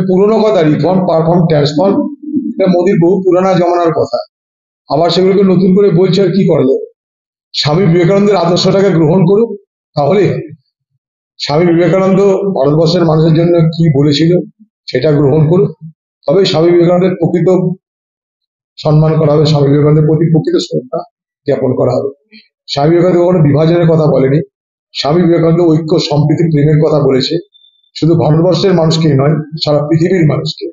পুরোনো কথা, reform perform transform, এটা মোদীর বহু পুরানা জমানার কথা। আবার সেগুলোকে নতুন করে বলছে, আর কি করা যাবে? স্বামী বিবেকানন্দের আদর্শটাকে গ্রহণ করুক, তাহলে স্বামী বিবেকানন্দ ভারতবর্ষের মানুষের জন্য কি বলেছিল সেটা গ্রহণ করুক, তবে স্বামী বিবেকানন্দের প্রকৃত সম্মান করা হবে, স্বামী বিবেকানন্দের প্রতি প্রকৃত শ্রদ্ধা জ্ঞাপন করা হবে। স্বামী বিবেকানন্দ কখনো বিভাজনের কথা বলেনি। স্বামী বিবেকানন্দ ঐক্য, সম্প্রীতি, প্রেমের কথা বলেছে, শুধু ভারতবর্ষের মানুষকেই নয়, সারা পৃথিবীর মানুষকে।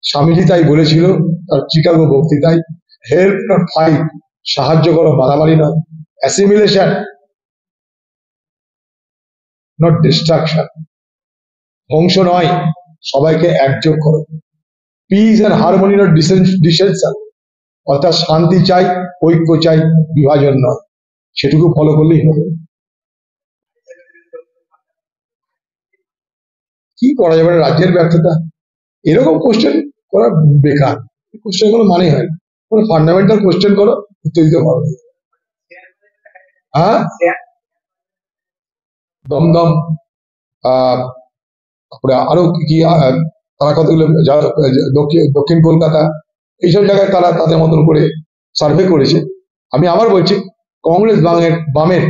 স্বামীজি তাই বলেছিল তার চিকাগো বক্তৃতায়, হেল্প নট ফাইট, সাহায্য করো, মারামারি নয়, অ্যাসিমিলেশন নট ডিস্ট্রাকশন, ধ্বংস নয়, সবাইকে একযোগ করো, পিস অ্যান্ড হারমোনি নট ডিসেনশন, অর্থাৎ শান্তি চাই, ঐক্য চাই, বিভাজন নয়। সেটুকু ফলো করলেই হবে। কি করা যাবে? রাজ্যের ব্যর্থতা, এরকম কোশ্চেন করা বেকার, কোশ্চেন কোনো মানে হয় না। কোনো ফান্ডামেন্টাল কোশ্চেন করো, উত্তর দিতে পারবে। হ্যাঁ, দমদম, তারপরে আরো কি তারা কতগুলো দক্ষিণ কলকাতা, এইসব জায়গায় তারা তাদের মতন করে সার্ভে করেছে। আমি আবার বলছি, কংগ্রেস বামের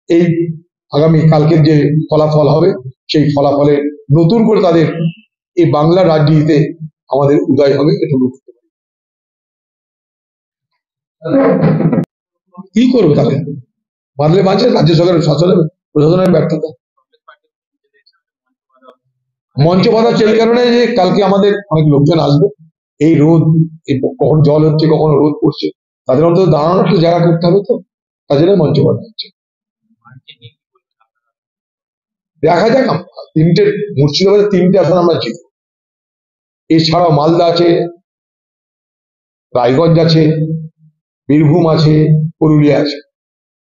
এই আগামী কালকের যে ফলাফল হবে, সেই ফলাফলে নতুন করে তাদের এই বাংলার রাজনীতিতে আমাদের উদয় হবে, এটুকু। কি করবে তাহলে? বাদলে বাঁচে রাজ্য সরকারের শাসনের প্রশাসনের ব্যর্থতা। মঞ্চ বাঁধা এই কারণে যে কালকে আমাদের অনেক লোকজন আসবে, এই রোদ, এই কখন জল হচ্ছে, কখন রোদ পড়ছে, তাদের অন্তত দাঁড়ানোর একটা জায়গা করতে হবে, তো তার জন্য মঞ্চ বাঁধা হচ্ছে। দেখা যাক, তিনটে মুর্শিদাবাদে তিনটে আসন আমরা জিতব। এছাড়াও মালদা আছে, রায়গঞ্জ আছে, বীরভূম আছে, পুরুলিয়া আছে,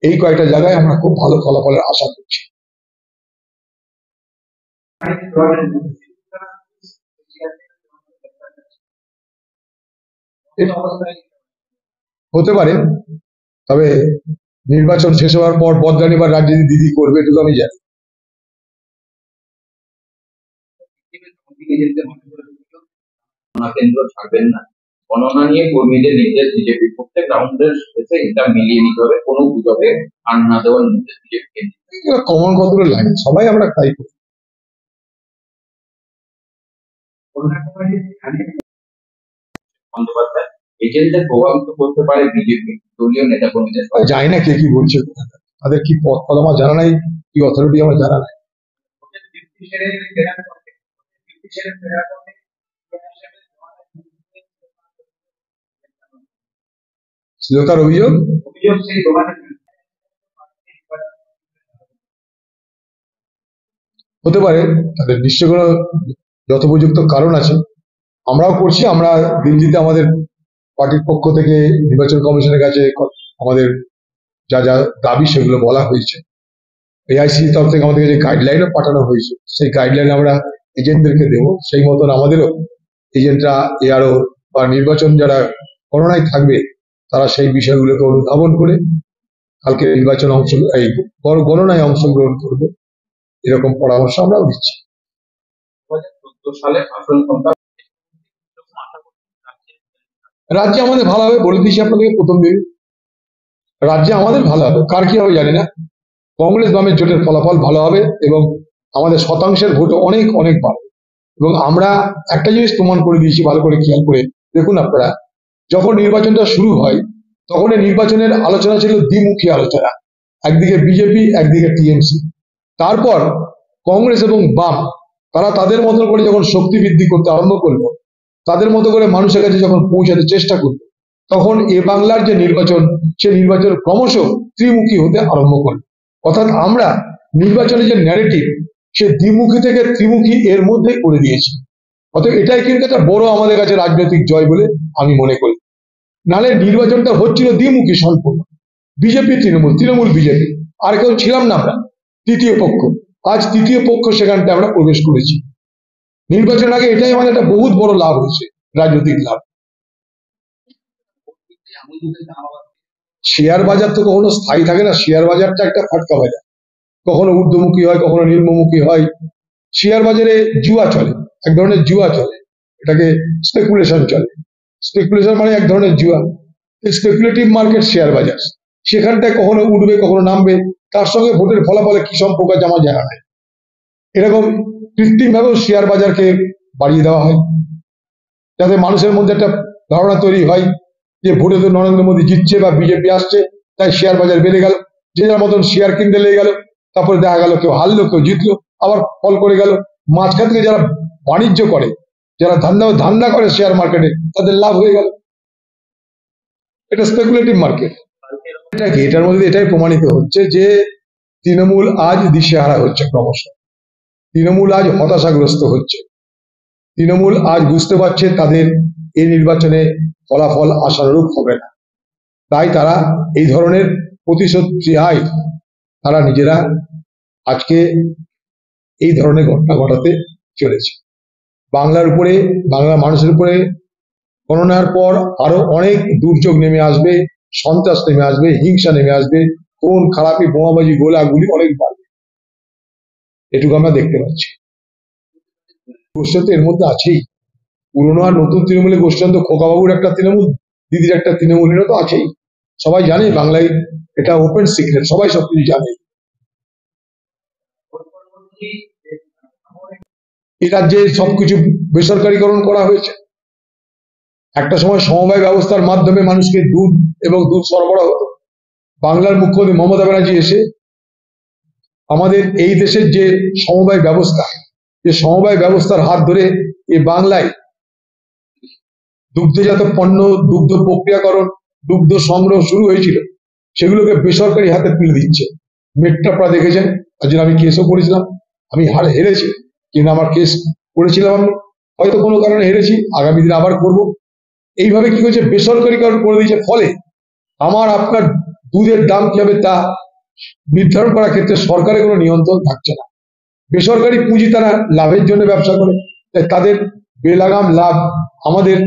এই কয়েকটা জায়গায় আমরা খুব ভালো ফলাফলের আশা করছি। হতে পারে, তবে নির্বাচন শেষ হওয়ার পর বদলানি বা রাজনীতি দিদি করবে, এটুকু আমি জানি। কেন্দ্র ছাড়বেন না, গণনা নিয়ে কর্মীদের নির্দেশ বিজেপির পক্ষে, গ্রাউন্ডের এসে এটা মিলিয়ে নিতে হবে, কোনো গুজবে কান না দেওয়ার নির্দেশ বিজেপিকে। কমন কতগুলো লাইন, সবাই আমরা তাই করি। বন্দ্যোপাধ্যায়, এজেন্টদের প্রভাবিত করতে পারে বিজেপি, দলীয় নেতা কর্মীদের। জানি না কে কি বলছে, তাদের কি পথ ফল আমার জানা নাই, কি অথরিটি আমার জানা নাই। শ্লীলতার অভিযোগ হতে পারে, তাদের নিশ্চয় কোনো যথোপযুক্ত কারণ আছে। আমরাও করছি, আমরা দিল্লিতে আমাদের পার্টির পক্ষ থেকে নির্বাচন কমিশনের কাছে আমাদের যা যা দাবি সেগুলো বলা হয়েছে। এআইসি তরফ থেকে আমাদের কাছে গাইডলাইনও পাঠানো হয়েছে, সেই গাইডলাইন আমরা এজেন্টদেরকে দেবো। সেই মতন আমাদেরও এজেন্টরা এআরও বা নির্বাচন যারা গণনায় থাকবে, তারা সেই বিষয়গুলোকে অনুধাবন করে কালকে নির্বাচন এই গণনায় অংশগ্রহণ করবে, এরকম পরামর্শ আমরাও দিচ্ছি। রাজ্যে আমাদের ভালো হবে, বলে দিচ্ছি আপনাদের প্রথম দিন, রাজ্যে আমাদের ভালো হবে, কার কি হবে জানি না। কংগ্রেস বামের জোটের ফলাফল ভালো হবে এবং আমাদের শতাংশের ভোট অনেক অনেক বাড়বে। এবং আমরা একটা জিনিস প্রমাণ করে দিয়েছি, ভালো করে খেয়াল করে দেখুন আপনারা, যখন নির্বাচনটা শুরু হয় তখন এই নির্বাচনের আলোচনা ছিল দ্বিমুখী আলোচনা, একদিকে বিজেপি, একদিকে টিএমসি। তারপর কংগ্রেস এবং বাম তারা তাদের মতো করে যখন শক্তি বৃদ্ধি করতে আরম্ভ করলো, তাদের মতো করে মানুষের কাছে যখন পৌঁছাতে চেষ্টা করলো, তখন এ বাংলার যে নির্বাচন, সে নির্বাচন ক্রমশ ত্রিমুখী হতে আরম্ভ করলো। অর্থাৎ আমরা নির্বাচনের যে ন্যারেটিভ, সে দ্বিমুখী থেকে ত্রিমুখী এর মধ্যে করে দিয়েছি। অতএব এটাই কিন্তু একটা বড় আমাদের কাছে রাজনৈতিক জয় বলে আমি মনে করি। নাহলে নির্বাচনটা হচ্ছিল দ্বিমুখী সম্পূর্ণ, বিজেপি তৃণমূল, তৃণমূল বিজেপি, আর কেউ ছিলাম না আমরা, তৃতীয় পক্ষ। আজ তৃতীয় পক্ষ সেখানটা আমরা প্রবেশ করেছি। নির্বাচন আগে এটাই আমাদের একটা বহুত বড় লাভ হয়েছে, রাজনৈতিক লাভ। শেয়ার বাজার তো কখনো স্থায়ী থাকে না, শেয়ার বাজারটা একটা ফাটকা বাজার। কখনো ঊর্ধ্বমুখী হয়, কখনো নিম্নমুখী হয়। শেয়ার বাজারে জুয়া চলে, এক ধরনের জুয়া চলে, এটাকে স্পেকুলেশন চলে। স্পেকুলেশন মানে এক ধরনের জুয়া। স্পেকুলেটিভ মার্কেট শেয়ার বাজার, সেখানটায় কখনো উঠবে কখনো নামবে, তার সঙ্গে ভোটের ফলাফলে কি সম্পর্ক আছে আমার জানা নেই। এরকম কৃত্রিম ভাবেও শেয়ার বাজারকে বাড়িয়ে দেওয়া হয়, যাতে মানুষের মধ্যে একটা ধারণা তৈরি হয় যে ভোটে তো নরেন্দ্র মোদী জিতছে বা বিজেপি আসছে, তাই শেয়ার বাজার বেড়ে গেল, যে যার মতন শেয়ার কিনতে লেগে গেল। তারপরে দেখা গেল কেউ হারলো, কেউ জিতলো, আবার ফল করে গেল। মাঝখান থেকে যারা বাণিজ্য করে, যারা ধান্দা করে শেয়ার মার্কেটে, তাদের লাভ হয়ে গেল। এটা স্পেকুলেটিভ মার্কেট। এটা কি, এটার মধ্যে এটাই প্রমাণিত হচ্ছে যে তৃণমূল আজ দিশেহারা হচ্ছে ক্রমশ। তৃণমূল আজ হতাশাগ্রস্ত হচ্ছে। তৃণমূল আজ বুঝতে পারছে তাদের এই নির্বাচনে ফলাফল আশানুরূপ হবে না, তাই তারা এই ধরনের প্রতিশোধ চায়। তারা নিজেরা আজকে এই ধরনের ঘটনা ঘটাতে চলেছে। বাংলার উপরে, বাংলার মানুষের উপরে গণনার পর আরো অনেক দুর্যোগ নেমে আসবে, সন্ত্রাস নেমে আসবে, হিংসা নেমে আসবে, খুন খারাপি, বোমাবাজি, গোলাগুলি অনেক বাড়বে, এটুকু আমরা দেখতে পাচ্ছি। গোষ্ঠী তো এর মধ্যে আছেই, পুরনো আর নতুন তৃণমূলের গোষ্ঠী তো খোকাবাবুর একটা তৃণমূল, দিদির একটা তৃণমূল, এটা তো আছেই। সবাই জানে, বাংলায় এটা ওপেন সিক্রেট, সবাই সবকিছু জানে। এই রাজ্যে সবকিছু বেসরকারীকরণ করা হয়েছে। একটা সময় সমবায় ব্যবস্থার মাধ্যমে মানুষকে দুধ এবং দুধ সরবরাহ হতো। বাংলার মুখ্যমন্ত্রী মমতা ব্যানার্জি এসে আমাদের এই দেশের যে সমবায় ব্যবস্থা, যে সমবায় ব্যবস্থার হাত ধরে এই বাংলায় দুগ্ধজাত পণ্য, দুগ্ধ প্রক্রিয়াকরণ, দুগ্ধ সংগ্রহ শুরু হয়েছিল, সেগুলোকে বেসরকারি হাতে তুলে দিচ্ছে। মেট্রাপড়া দেখেছেন, তার জন্য আমি কেসও করেছিলাম। আমি হেরেছি, কিন্তু আমার কেস করেছিলাম আমি, হয়তো কোনো কারণে হেরেছি, আগামী দিনে আবার করব। এইভাবে কি হয়েছে, বেসরকারীকরণ করে দিয়েছে। ফলে আমার আপনার দুধের দাম কি হবে তা নির্ধারণ করার ক্ষেত্রে সরকারের কোনো নিয়ন্ত্রণ থাকছে না। বেসরকারি পুঁজি তারা লাভের জন্য ব্যবসা করে, তাই তাদের বেলাগাম লাভ আমাদের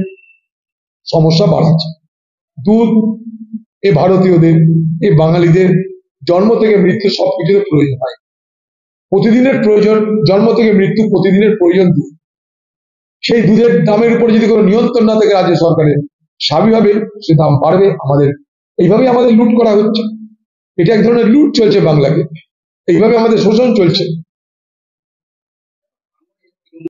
সমস্যা বাড়াচ্ছে। দুধ এ ভারতীয়দের, এই বাঙালিদের জন্ম থেকে মৃত্যু সবকিছুর প্রয়োজন হয়, প্রতিদিনের প্রয়োজন, জন্ম থেকে মৃত্যু প্রতিদিনের প্রয়োজন দুধ। সেই দুধের দামের উপর যদি কোনো নিয়ন্ত্রণ না থাকে রাজ্য সরকারের, স্বাভাবিকভাবে সে দাম বাড়বে। আমাদের এইভাবে আমাদের লুট করা হচ্ছে, এটা এক ধরনের লুট চলছে বাংলাকে, এইভাবে আমাদের শোষণ চলছে।